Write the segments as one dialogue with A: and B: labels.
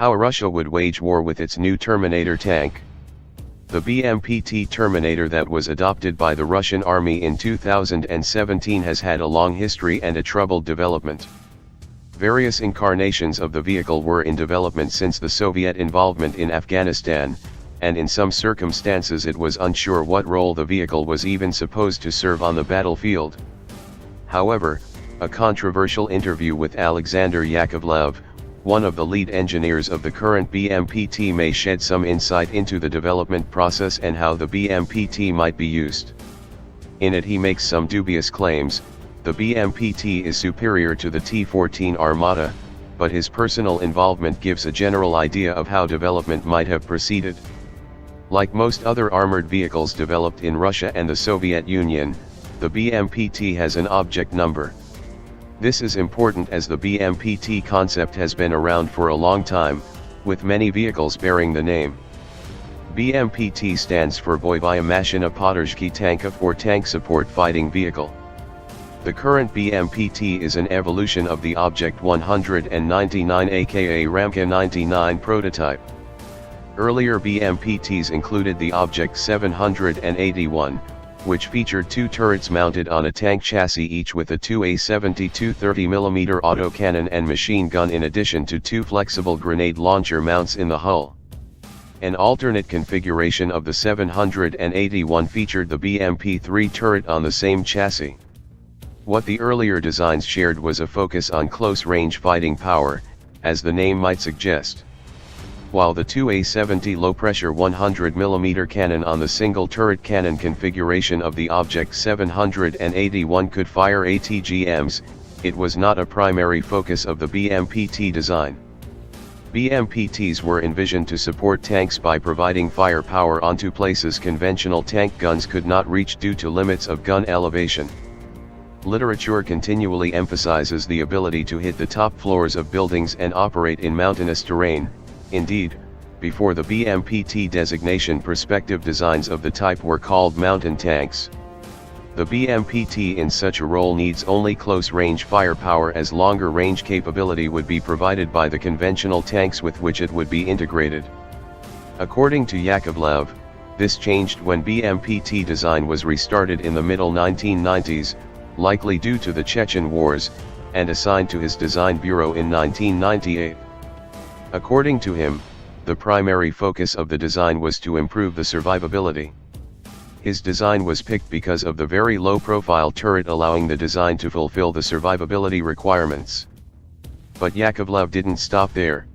A: How Russia would wage war with its new Terminator tank. The BMPT Terminator that was adopted by the Russian army in 2017 has had a long history and a troubled development. Various incarnations of the vehicle were in development since the Soviet involvement in Afghanistan, and in some circumstances it was unsure what role the vehicle was even supposed to serve on the battlefield. However, a controversial interview with Aleksandr Yakovlev, one of the lead engineers of the current BMPT, may shed some insight into the development process and how the BMPT might be used. In it he makes some dubious claims. The BMPT is superior to the T-14 Armata, but his personal involvement gives a general idea of how development might have proceeded. Like most other armored vehicles developed in Russia and the Soviet Union, the BMPT has an object number. This is important as the BMPT concept has been around for a long time, with many vehicles bearing the name. BMPT stands for Boyovaya Mashina Podrzhki Tanka, or Tank Support Fighting Vehicle. The current BMPT is an evolution of the Object 199 aka Ramka 99 prototype. Earlier BMPTs included the Object 781, which featured two turrets mounted on a tank chassis, each with a 2A-72 30mm autocannon and machine gun, in addition to two flexible grenade launcher mounts in the hull. An alternate configuration of the 781 featured the BMP-3 turret on the same chassis. What the earlier designs shared was a focus on close-range fighting power, as the name might suggest. While the 2A-70 low-pressure 100mm cannon on the single-turret cannon configuration of the Object 781 could fire ATGMs, it was not a primary focus of the BMPT design. BMPTs were envisioned to support tanks by providing firepower onto places conventional tank guns could not reach due to limits of gun elevation. Literature continually emphasizes the ability to hit the top floors of buildings and operate in mountainous terrain. Indeed, before the BMPT designation, prospective designs of the type were called mountain tanks. The BMPT in such a role needs only close-range firepower, as longer-range capability would be provided by the conventional tanks with which it would be integrated. According to Yakovlev, this changed when BMPT design was restarted in the middle 1990s, likely due to the Chechen Wars, and assigned to his design bureau in 1998. According to him, the primary focus of the design was to improve the survivability. His design was picked because of the very low-profile turret, allowing the design to fulfill the survivability requirements. But Yakovlev didn't stop there.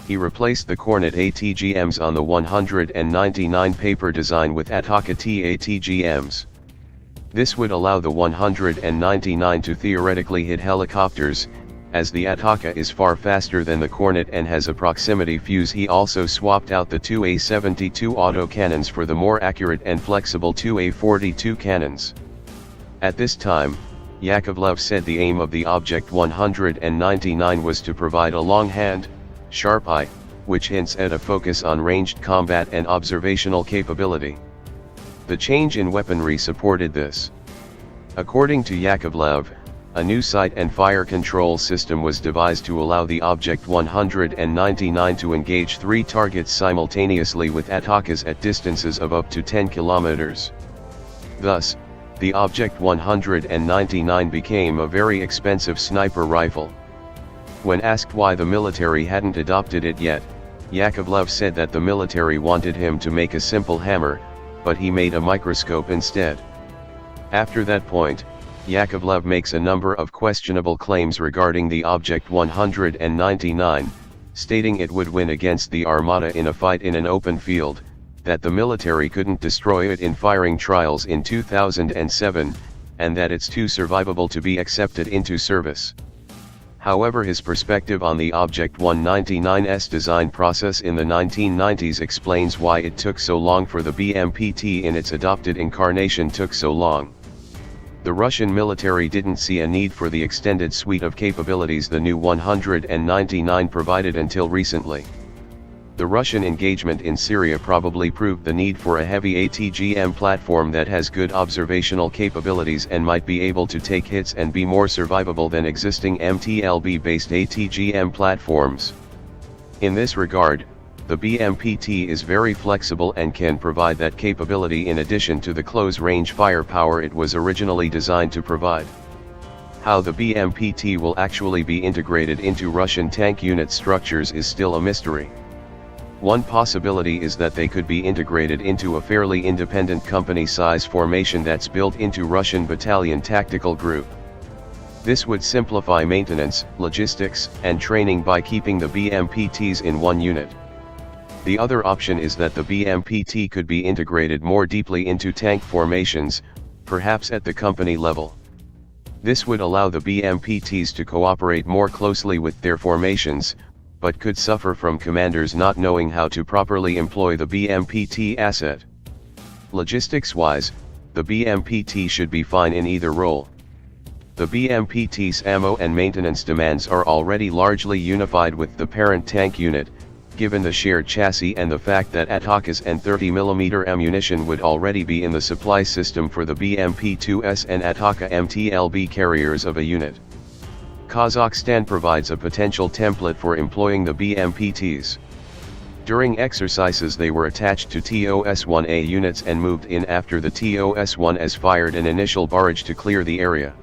A: He replaced the Kornet ATGMs on the 199 paper design with Ataka T ATGMs. This would allow the 199 to theoretically hit helicopters, as the Ataka is far faster than the Kornet and has a proximity fuse. He also swapped out the 2A-72 autocannons for the more accurate and flexible 2A-42 cannons. At this time, Yakovlev said the aim of the Object 199 was to provide a long hand, sharp eye, which hints at a focus on ranged combat and observational capability. The change in weaponry supported this. According to Yakovlev, a new sight and fire control system was devised to allow the Object 199 to engage 3 targets simultaneously with Atakas at distances of up to 10 kilometers. Thus, the Object 199 became a very expensive sniper rifle. When asked why the military hadn't adopted it yet, Yakovlev said that the military wanted him to make a simple hammer, but he made a microscope instead. After that point, Yakovlev makes a number of questionable claims regarding the Object 199, stating it would win against the Armata in a fight in an open field, that the military couldn't destroy it in firing trials in 2007, and that it's too survivable to be accepted into service. However, his perspective on the Object 199's design process in the 1990s explains why it took so long for the BMPT in its adopted incarnation took so long. The Russian military didn't see a need for the extended suite of capabilities the new 199 provided until recently. The Russian engagement in Syria probably proved the need for a heavy ATGM platform that has good observational capabilities and might be able to take hits and be more survivable than existing MTLB-based ATGM platforms. In this regard, the BMPT is very flexible and can provide that capability in addition to the close-range firepower it was originally designed to provide. How the BMPT will actually be integrated into Russian tank unit structures is still a mystery. One possibility is that they could be integrated into a fairly independent company-size formation that's built into Russian battalion tactical group. This would simplify maintenance, logistics, and training by keeping the BMPTs in one unit. The other option is that the BMPT could be integrated more deeply into tank formations, perhaps at the company level. This would allow the BMPTs to cooperate more closely with their formations, but could suffer from commanders not knowing how to properly employ the BMPT asset. Logistics-wise, the BMPT should be fine in either role. The BMPT's ammo and maintenance demands are already largely unified with the parent tank unit, given the shared chassis and the fact that Ataka's and 30mm ammunition would already be in the supply system for the BMP-2S and Ataka MTLB carriers of a unit. Kazakhstan provides a potential template for employing the BMPTs. During exercises they were attached to TOS-1A units and moved in after the TOS-1S fired an initial barrage to clear the area.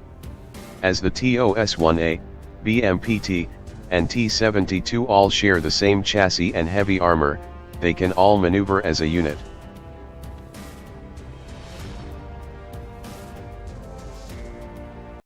A: As the TOS-1A, BMPT, and T-72 all share the same chassis and heavy armor, they can all maneuver as a unit.